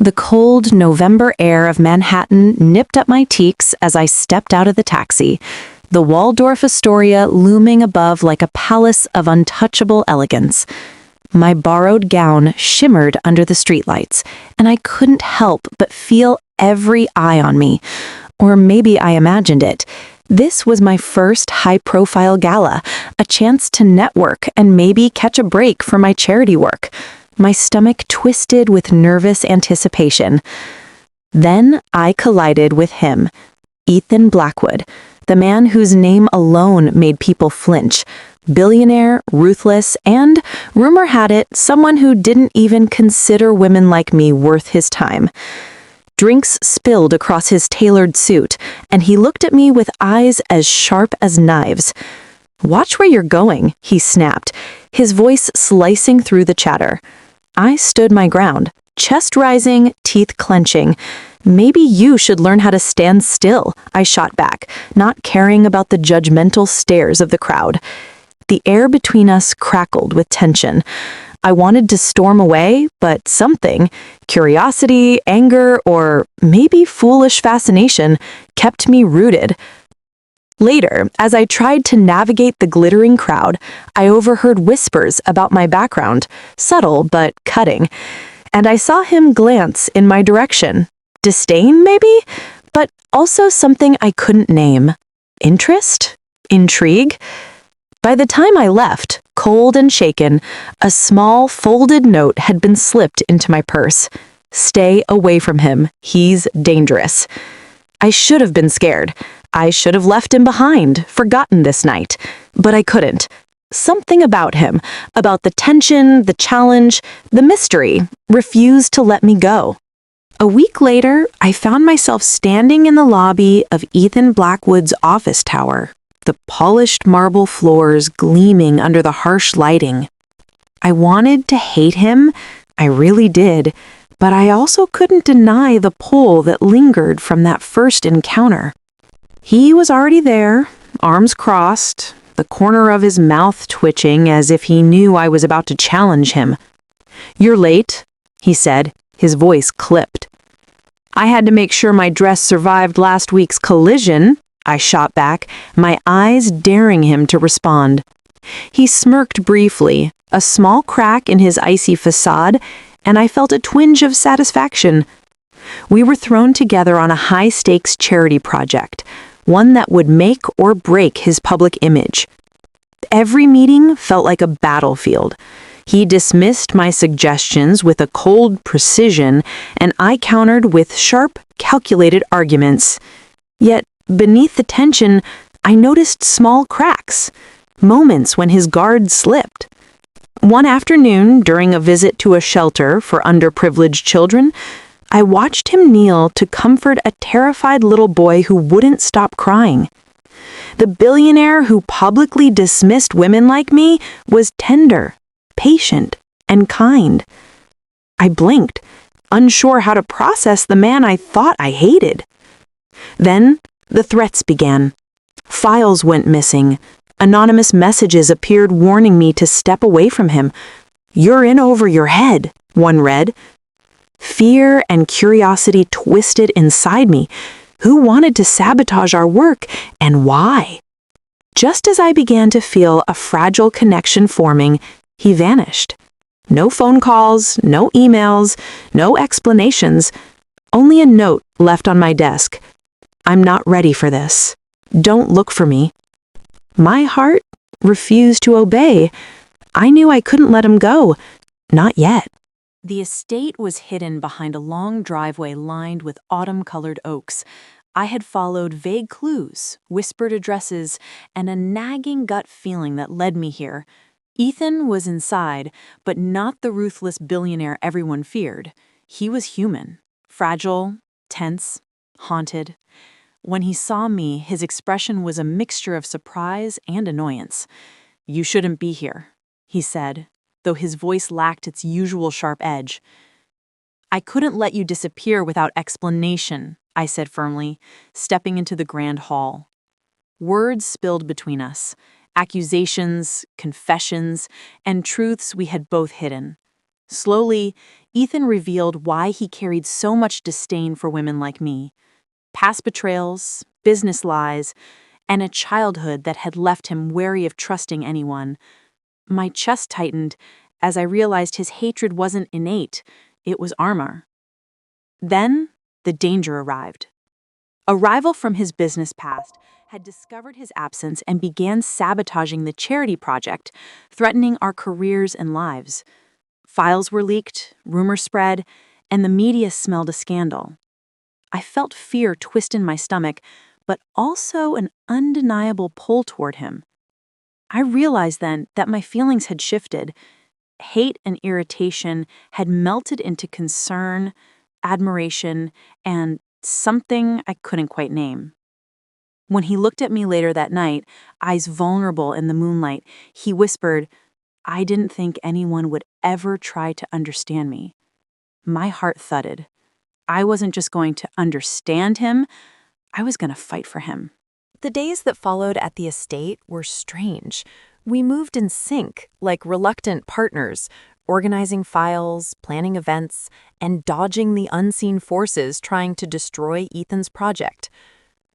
The cold November air of Manhattan nipped up my cheeks as I stepped out of the taxi, the Waldorf Astoria looming above like a palace of untouchable elegance. My borrowed gown shimmered under the streetlights, and I couldn't help but feel every eye on me. Or maybe I imagined it. This was my first high-profile gala, a chance to network and maybe catch a break from my charity work. My stomach twisted with nervous anticipation. Then I collided with him, Ethan Blackwood, the man whose name alone made people flinch. Billionaire, ruthless, and, rumor had it, someone who didn't even consider women like me worth his time. Drinks spilled across his tailored suit, and he looked at me with eyes as sharp as knives. "Watch where you're going," he snapped, his voice slicing through the chatter. I stood my ground, chest rising, teeth clenching. "Maybe you should learn how to stand still," I shot back, not caring about the judgmental stares of the crowd. The air between us crackled with tension. I wanted to storm away, but something, curiosity, anger, or maybe foolish fascination, kept me rooted. Later, as I tried to navigate the glittering crowd, I overheard whispers about my background, subtle but cutting, and I saw him glance in my direction. Disdain, maybe? But also something I couldn't name. Interest? Intrigue? By the time I left, cold and shaken, a small, folded note had been slipped into my purse. "Stay away from him. He's dangerous." I should have been scared. I should have left him behind, forgotten this night. But I couldn't. Something about him, about the tension, the challenge, the mystery, refused to let me go. A week later, I found myself standing in the lobby of Ethan Blackwood's office tower, the polished marble floors gleaming under the harsh lighting. I wanted to hate him, I really did, but I also couldn't deny the pull that lingered from that first encounter. He was already there, arms crossed, the corner of his mouth twitching as if he knew I was about to challenge him. "You're late," he said, his voice clipped. "I had to make sure my dress survived last week's collision," I shot back, my eyes daring him to respond. He smirked briefly, a small crack in his icy facade, and I felt a twinge of satisfaction. We were thrown together on a high-stakes charity project, one that would make or break his public image. Every meeting felt like a battlefield. He dismissed my suggestions with a cold precision, and I countered with sharp, calculated arguments. Yet, beneath the tension, I noticed small cracks, moments when his guard slipped. One afternoon, during a visit to a shelter for underprivileged children, I watched him kneel to comfort a terrified little boy who wouldn't stop crying. The billionaire who publicly dismissed women like me was tender, patient, and kind. I blinked, unsure how to process the man I thought I hated. Then, the threats began. Files went missing. Anonymous messages appeared warning me to step away from him. "You're in over your head," one read. Fear and curiosity twisted inside me. Who wanted to sabotage our work, and why? Just as I began to feel a fragile connection forming, he vanished. No phone calls, no emails, no explanations, only a note left on my desk. "I'm not ready for this. Don't look for me." My heart refused to obey. I knew I couldn't let him go. Not yet. The estate was hidden behind a long driveway lined with autumn-colored oaks. I had followed vague clues, whispered addresses, and a nagging gut feeling that led me here. Ethan was inside, but not the ruthless billionaire everyone feared. He was human, fragile, tense, haunted. When he saw me, his expression was a mixture of surprise and annoyance. "You shouldn't be here," he said, though his voice lacked its usual sharp edge. "I couldn't let you disappear without explanation," I said firmly, stepping into the grand hall. Words spilled between us, accusations, confessions, and truths we had both hidden. Slowly, Ethan revealed why he carried so much disdain for women like me. Past betrayals, business lies, and a childhood that had left him wary of trusting anyone. My chest tightened as I realized his hatred wasn't innate, it was armor. Then, the danger arrived. A rival from his business past had discovered his absence and began sabotaging the charity project, threatening our careers and lives. Files were leaked, rumors spread, and the media smelled a scandal. I felt fear twist in my stomach, but also an undeniable pull toward him. I realized then that my feelings had shifted. Hate and irritation had melted into concern, admiration, and something I couldn't quite name. When he looked at me later that night, eyes vulnerable in the moonlight, he whispered, "I didn't think anyone would ever try to understand me." My heart thudded. I wasn't just going to understand him, I was going to fight for him. The days that followed at the estate were strange. We moved in sync, like reluctant partners, organizing files, planning events, and dodging the unseen forces trying to destroy Ethan's project.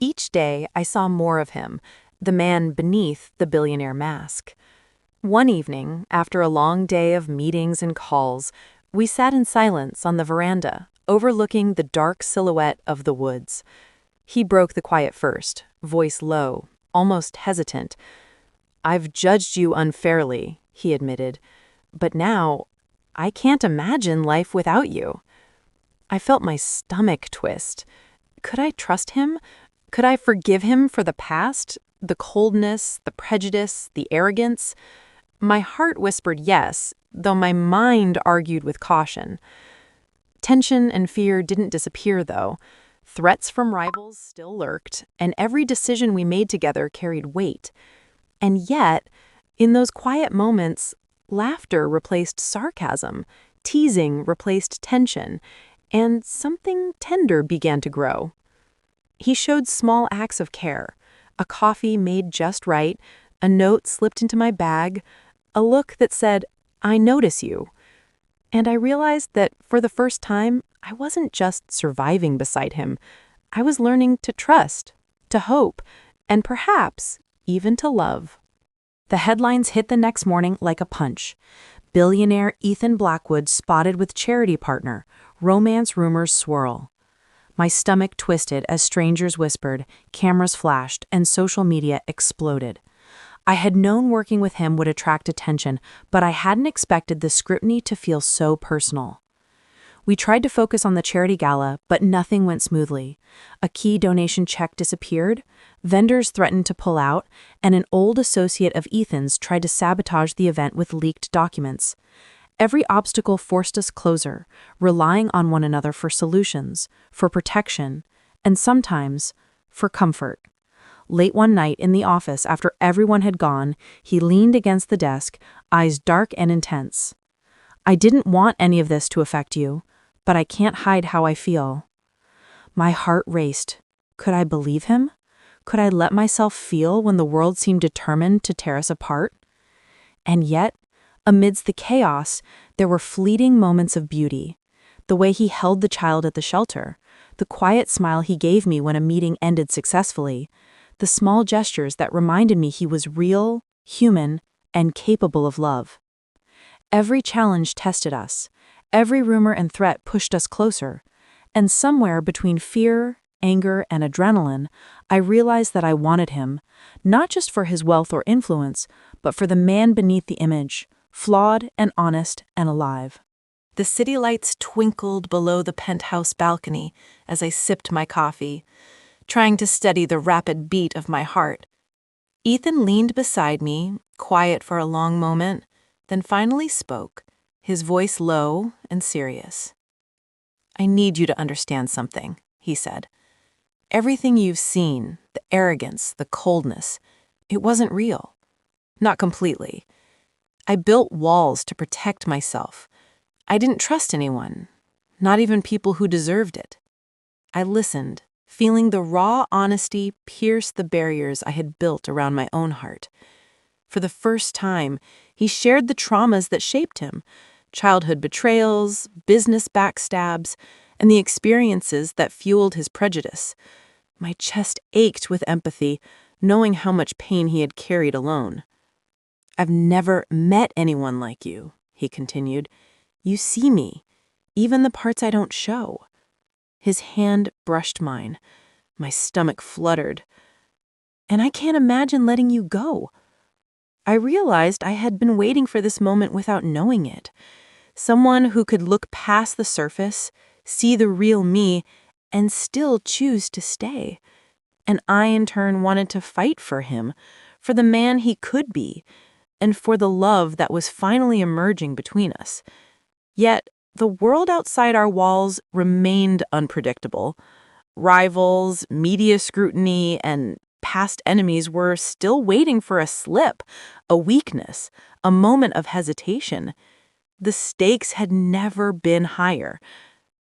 Each day, I saw more of him, the man beneath the billionaire mask. One evening, after a long day of meetings and calls, we sat in silence on the veranda, overlooking the dark silhouette of the woods. He broke the quiet first, voice low, almost hesitant. "I've judged you unfairly," he admitted, "but now I can't imagine life without you." I felt my stomach twist. Could I trust him? Could I forgive him for the past, the coldness, the prejudice, the arrogance? My heart whispered yes, though my mind argued with caution. Tension and fear didn't disappear, though. Threats from rivals still lurked, and every decision we made together carried weight. And yet, in those quiet moments, laughter replaced sarcasm, teasing replaced tension, and something tender began to grow. He showed small acts of care, a coffee made just right, a note slipped into my bag, a look that said, "I notice you." And I realized that for the first time, I wasn't just surviving beside him. I was learning to trust, to hope, and perhaps even to love. The headlines hit the next morning like a punch. Billionaire Ethan Blackwood spotted with charity partner. Romance rumors swirl. My stomach twisted as strangers whispered, cameras flashed, and social media exploded. I had known working with him would attract attention, but I hadn't expected the scrutiny to feel so personal. We tried to focus on the charity gala, but nothing went smoothly. A key donation check disappeared, vendors threatened to pull out, and an old associate of Ethan's tried to sabotage the event with leaked documents. Every obstacle forced us closer, relying on one another for solutions, for protection, and sometimes for comfort. Late one night in the office after everyone had gone, he leaned against the desk, eyes dark and intense. "I didn't want any of this to affect you, but I can't hide how I feel." My heart raced. Could I believe him? Could I let myself feel when the world seemed determined to tear us apart? And yet, amidst the chaos, there were fleeting moments of beauty. The way he held the child at the shelter, the quiet smile he gave me when a meeting ended successfully, the small gestures that reminded me he was real, human, and capable of love. Every challenge tested us. Every rumor and threat pushed us closer. And somewhere between fear, anger, and adrenaline, I realized that I wanted him, not just for his wealth or influence, but for the man beneath the image, flawed and honest and alive. The city lights twinkled below the penthouse balcony as I sipped my coffee, trying to steady the rapid beat of my heart. Ethan leaned beside me, quiet for a long moment, then finally spoke, his voice low and serious. "I need you to understand something," he said. "Everything you've seen, the arrogance, the coldness, it wasn't real. Not completely. I built walls to protect myself. I didn't trust anyone, not even people who deserved it. I listened, feeling the raw honesty pierce the barriers I had built around my own heart. For the first time, he shared the traumas that shaped him, childhood betrayals, business backstabs, and the experiences that fueled his prejudice. My chest ached with empathy, knowing how much pain he had carried alone. "I've never met anyone like you," he continued. "You see me, even the parts I don't show." His hand brushed mine. My stomach fluttered. "And I can't imagine letting you go." I realized I had been waiting for this moment without knowing it. Someone who could look past the surface, see the real me, and still choose to stay. And I, in turn, wanted to fight for him, for the man he could be, and for the love that was finally emerging between us. Yet, the world outside our walls remained unpredictable. Rivals, media scrutiny, and past enemies were still waiting for a slip, a weakness, a moment of hesitation. The stakes had never been higher,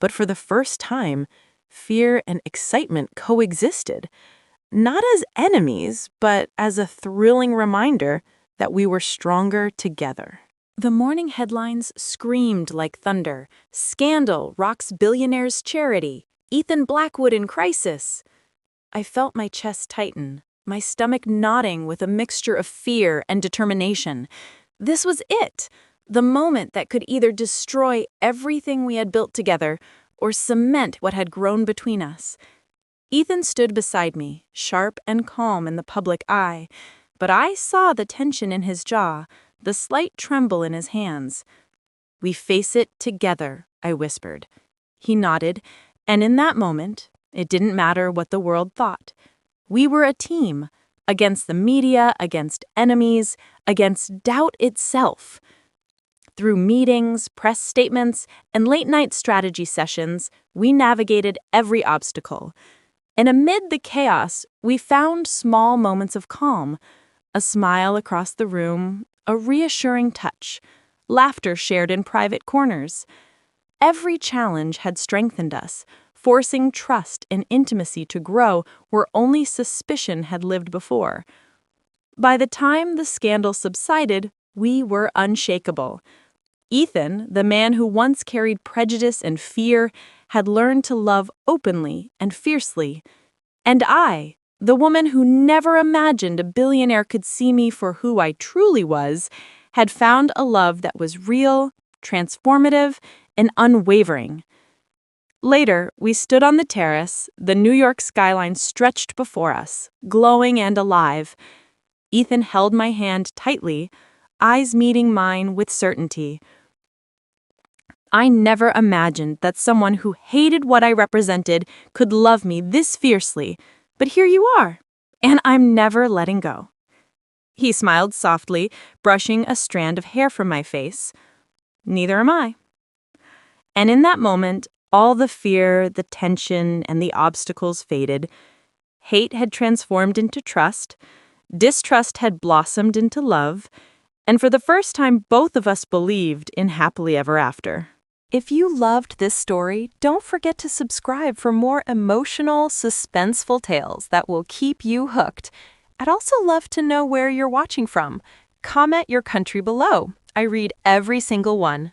but for the first time, fear and excitement coexisted, not as enemies, but as a thrilling reminder that we were stronger together. The morning headlines screamed like thunder. "Scandal rocks billionaire's charity. Ethan Blackwood in crisis." I felt my chest tighten, my stomach knotting with a mixture of fear and determination. This was it, the moment that could either destroy everything we had built together or cement what had grown between us. Ethan stood beside me, sharp and calm in the public eye, but I saw the tension in his jaw, the slight tremble in his hands. "We face it together," I whispered. He nodded, and in that moment, it didn't matter what the world thought. We were a team, against the media, against enemies, against doubt itself. Through meetings, press statements, and late-night strategy sessions, we navigated every obstacle. And amid the chaos, we found small moments of calm, a smile across the room, a reassuring touch, laughter shared in private corners. Every challenge had strengthened us, forcing trust and intimacy to grow where only suspicion had lived before. By the time the scandal subsided, we were unshakable. Ethan, the man who once carried prejudice and fear, had learned to love openly and fiercely. And I, the woman who never imagined a billionaire could see me for who I truly was, had found a love that was real, transformative, and unwavering. Later, we stood on the terrace, the New York skyline stretched before us, glowing and alive. Ethan held my hand tightly, eyes meeting mine with certainty. I never imagined that someone who hated what I represented could love me this fiercely, but here you are, and I'm never letting go. He smiled softly, brushing a strand of hair from my face. Neither am I. And in that moment, all the fear, the tension, and the obstacles faded. Hate had transformed into trust, distrust had blossomed into love, and for the first time, both of us believed in happily ever after. If you loved this story, don't forget to subscribe for more emotional, suspenseful tales that will keep you hooked. I'd also love to know where you're watching from. Comment your country below. I read every single one.